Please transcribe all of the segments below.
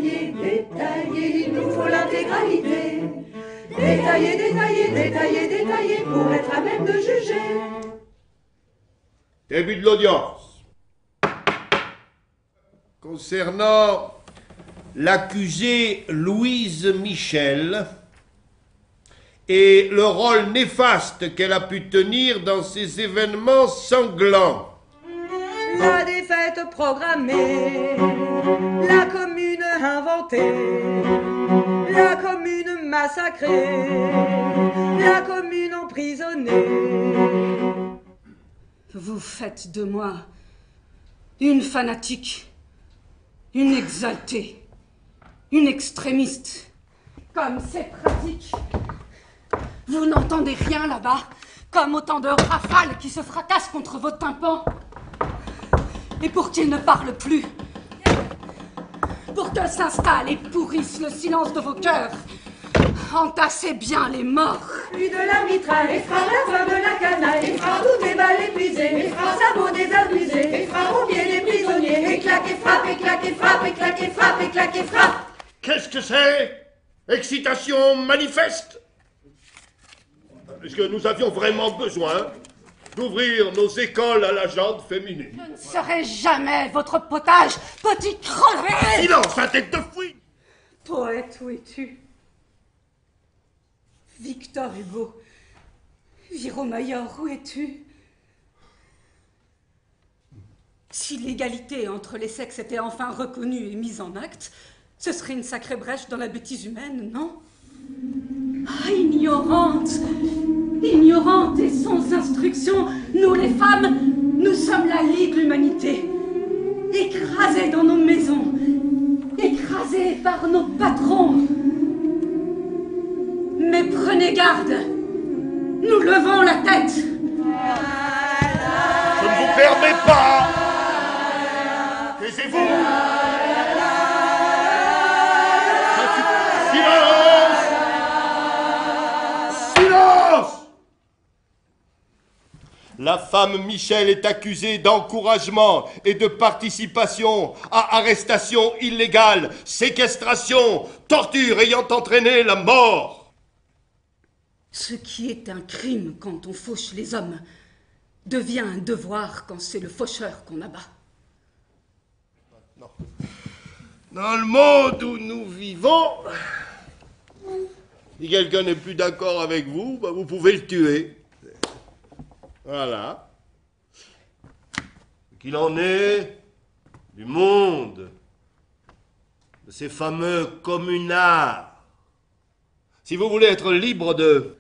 détailler, détailler, il nous faut l'intégralité. Détailler, détailler, détailler, détailler, pour être à même de juger. Début de l'audience. Concernant l'accusée Louise Michel et le rôle néfaste qu'elle a pu tenir dans ces événements sanglants. La défaite programmée, la commune inventée, la commune massacrée, la commune emprisonnée. Vous faites de moi une fanatique, une exaltée, une extrémiste. Comme c'est pratique. Vous n'entendez rien là-bas, comme autant de rafales qui se fracassent contre vos tympans. Et pour qu'ils ne parlent plus, pour qu'elles s'installent et pourrissent le silence de vos cœurs, entassez bien les morts. Puis de la mitraille, et frappe la fin de la canaille, et frappe toutes les balles épuisées, et frappe sabots désabusés, et frappe aux pieds des prisonniers, et claque et frappe, et claque et frappe, et claque et frappe, et claque et frappe. Qu'est-ce que c'est? Excitation manifeste? Est-ce que nous avions vraiment besoin d'ouvrir nos écoles à la jante féminine? Je ne serai jamais votre potage, petit crevé. Silence, la tête de fouine! Poète, où es-tu? Victor Hugo, Viromayor, où es-tu? Si l'égalité entre les sexes était enfin reconnue et mise en acte, ce serait une sacrée brèche dans la bêtise humaine, non? Ah, ignorante! Ignorante et sans instruction, nous les femmes, nous sommes la lie de l'humanité. Écrasées dans nos maisons, écrasées par nos patrons. Mais prenez garde, nous levons la tête. Je ne vous permets pas! Taisez-vous! Silence! Silence! La femme Michel est accusée d'encouragement et de participation à arrestation illégale, séquestration, torture ayant entraîné la mort. Ce qui est un crime quand on fauche les hommes devient un devoir quand c'est le faucheur qu'on abat. Dans le monde où nous vivons, si quelqu'un n'est plus d'accord avec vous, ben vous pouvez le tuer. Voilà. Qu'il en est du monde, de ces fameux communards. Si vous voulez être libre de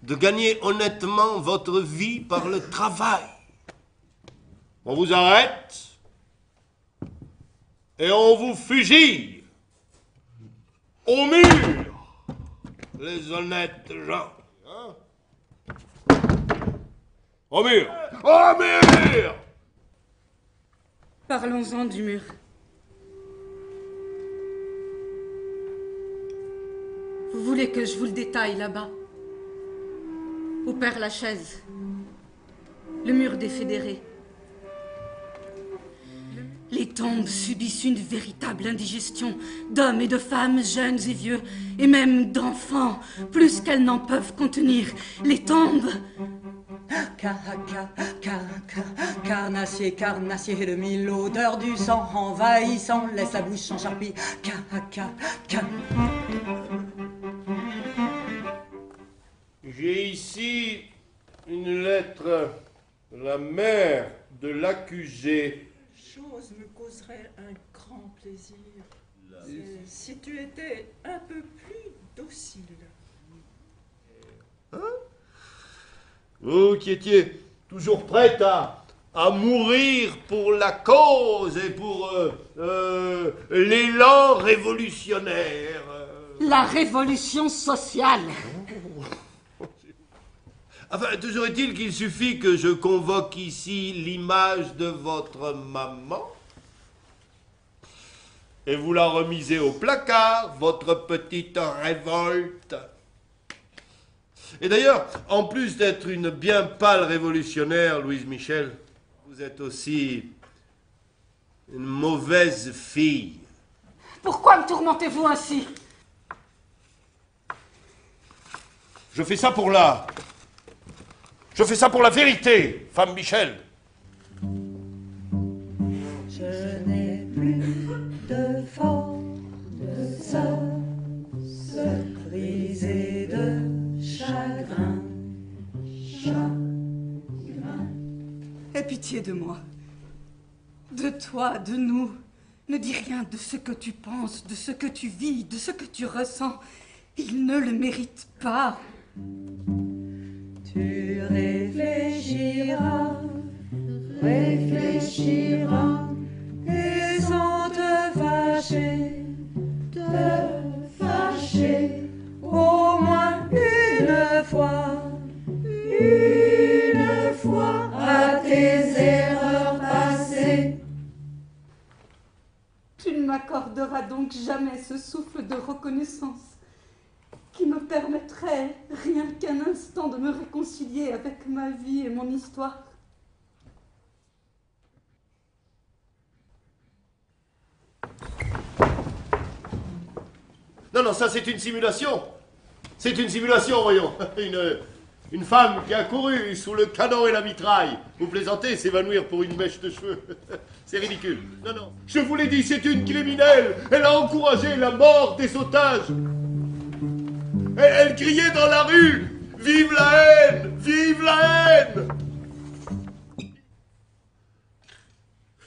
gagner honnêtement votre vie par le travail, on vous arrête et on vous fusille au mur, les honnêtes gens. Hein? Au mur! Au mur! Parlons-en du mur. Vous voulez que je vous le détaille là-bas, au Père-Lachaise, le mur des fédérés. Les tombes subissent une véritable indigestion d'hommes et de femmes, jeunes et vieux, et même d'enfants, plus qu'elles n'en peuvent contenir. Les tombes... Carnassier, carnassier, le mille, l'odeur du sang envahissant laisse la bouche en charpie. J'ai ici une lettre de la mère de l'accusé. Chose me causerait un grand plaisir si tu étais un peu plus docile. Hein? Vous qui étiez toujours prête à mourir pour la cause et pour l'élan révolutionnaire. La révolution sociale. Enfin, toujours est-il qu'il suffit que je convoque ici l'image de votre maman et vous la remisez au placard, votre petite révolte. Et d'ailleurs, en plus d'être une bien pâle révolutionnaire, Louise Michel, vous êtes aussi une mauvaise fille. Pourquoi me tourmentez-vous ainsi? Je fais ça pour la... Je fais ça pour la vérité, femme Michel. Je n'ai plus de force, brisée de chagrin, Aie pitié de moi. De toi, de nous. Ne dis rien de ce que tu penses, de ce que tu vis, de ce que tu ressens. Il ne le mérite pas. Tu réfléchiras, réfléchiras, et sans te fâcher, au moins une fois, à tes erreurs passées. Tu ne m'accorderas donc jamais ce souffle de reconnaissance qui me permettrait rien qu'un instant de me réconcilier avec ma vie et mon histoire. Non, non, ça c'est une simulation. C'est une simulation, voyons. Une femme qui a couru sous le canon et la mitraille. Vous plaisantez, s'évanouir pour une mèche de cheveux. C'est ridicule. Non, non. Je vous l'ai dit, c'est une criminelle. Elle a encouragé la mort des otages. Elle criait dans la rue. Vive la haine! Vive la haine!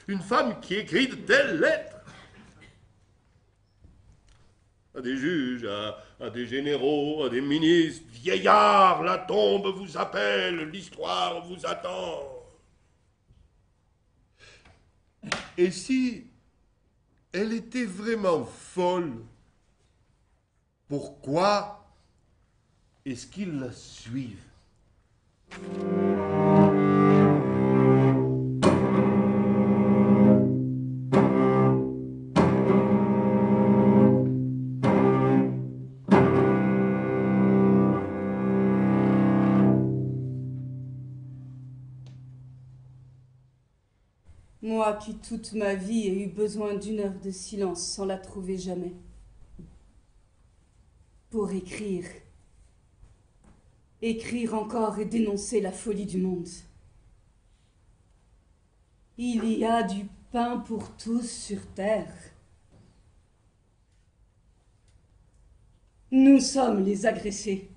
Une femme qui écrit de telles lettres à des juges, à des généraux, à des ministres. Vieillards, la tombe vous appelle, l'histoire vous attend. Et si elle était vraiment folle, pourquoi est-ce qu'ils la suivent? Moi qui toute ma vie ai eu besoin d'une heure de silence sans la trouver jamais. Pour écrire. Écrire encore et dénoncer la folie du monde. Il y a du pain pour tous sur terre. Nous sommes les agressés.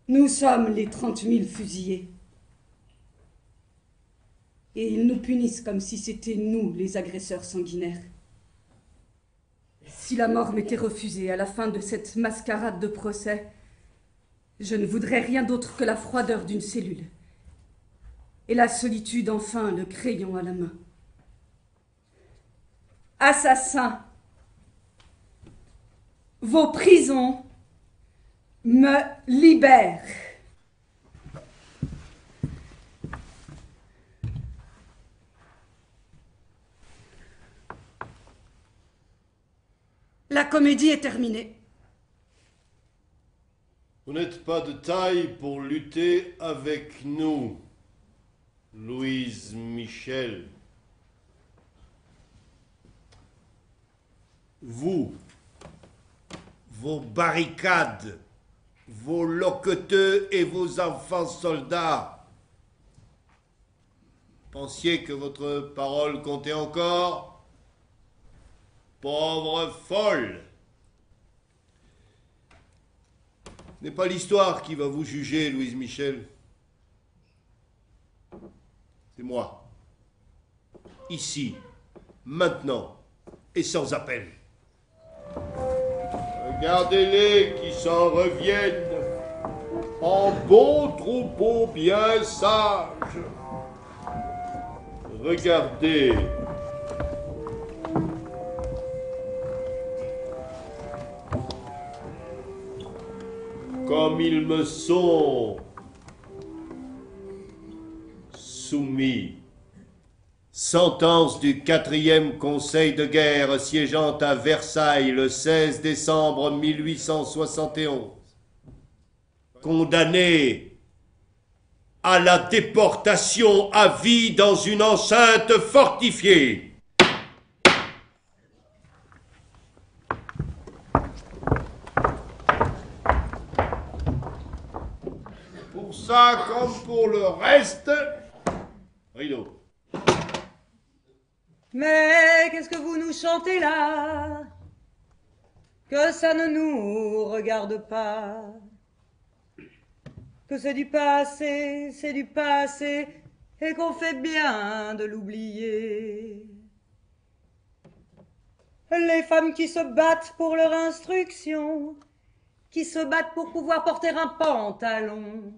Nous sommes les 30 000 fusillés. Et ils nous punissent comme si c'était nous les agresseurs sanguinaires. Si la mort m'était refusée à la fin de cette mascarade de procès, je ne voudrais rien d'autre que la froideur d'une cellule. Et la solitude, enfin, le crayon à la main. Assassins, vos prisons me libèrent. La comédie est terminée. Vous n'êtes pas de taille pour lutter avec nous, Louise Michel. Vous, vos barricades, vos loqueteux et vos enfants soldats, pensiez que votre parole comptait encore? Pauvre folle! Ce n'est pas l'histoire qui va vous juger, Louise Michel. C'est moi. Ici, maintenant, et sans appel. Regardez-les qui s'en reviennent, en beau troupeau bien sage. Regardez. Comme ils me sont soumis. Sentence du 4e Conseil de guerre siégeant à Versailles le 16 décembre 1871. Condamné à la déportation à vie dans une enceinte fortifiée. ça comme pour le reste. Rideau. Mais qu'est-ce que vous nous chantez là? Que ça ne nous regarde pas. Que c'est du passé, et qu'on fait bien de l'oublier. Les femmes qui se battent pour leur instruction, qui se battent pour pouvoir porter un pantalon,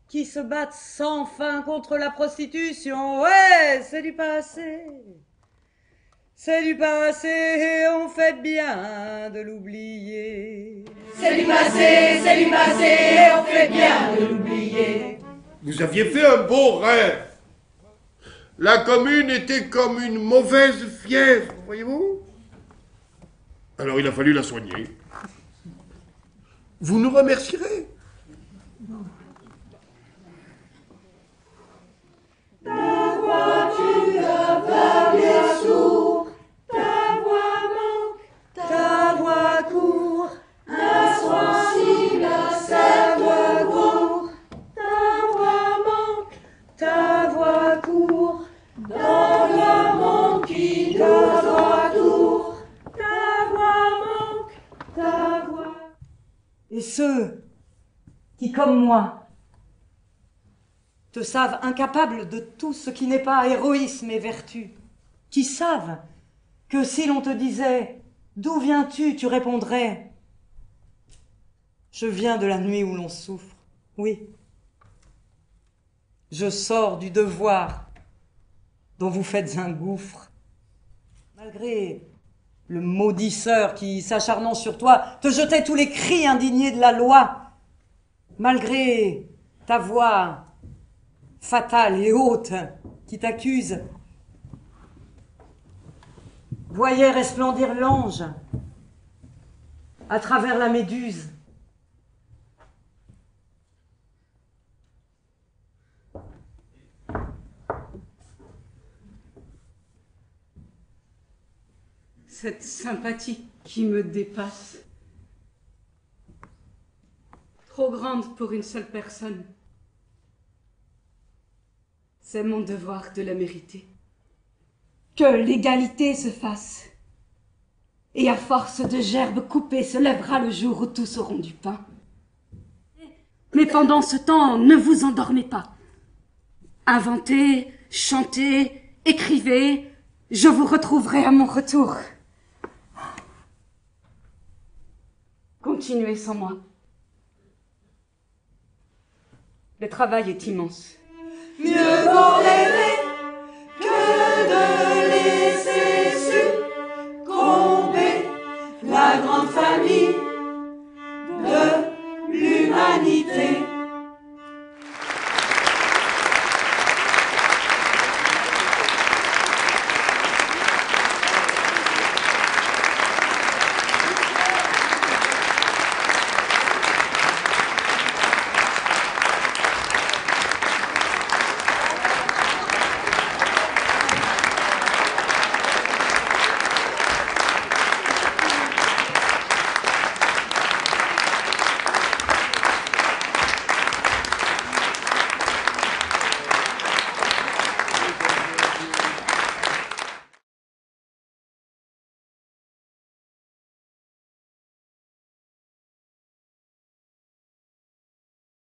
qui se battent sans fin contre la prostitution, ouais, c'est du passé. C'est du passé et on fait bien de l'oublier. C'est du passé et on fait bien de l'oublier. Vous aviez fait un beau rêve. La commune était comme une mauvaise fièvre, voyez-vous? Alors il a fallu la soigner. Vous nous remercierez. Ta voix tu aveugle et sourd, ta voix manque, ta voix court, insensible à sa voix court, ta voix manque, ta voix court, dans le monde qui nous entoure, ta voix manque, ta voix. Et ceux qui, comme moi, te savent incapable de tout ce qui n'est pas héroïsme et vertu, qui savent que si l'on te disait « D'où viens-tu » tu répondrais « Je viens de la nuit où l'on souffre. » Oui. Je sors du devoir dont vous faites un gouffre. Malgré le maudisseur qui, s'acharnant sur toi, te jetait tous les cris indignés de la loi, malgré ta voix fatale et haute qui t'accuse, voyait resplendir l'ange à travers la méduse. Cette sympathie qui me dépasse, trop grande pour une seule personne. C'est mon devoir de la mériter. Que l'égalité se fasse. Et à force de gerbes coupées se lèvera le jour où tous auront du pain. Mais pendant ce temps, ne vous endormez pas. Inventez, chantez, écrivez, je vous retrouverai à mon retour. Continuez sans moi. Le travail est immense. Mieux vaut rêver que de laisser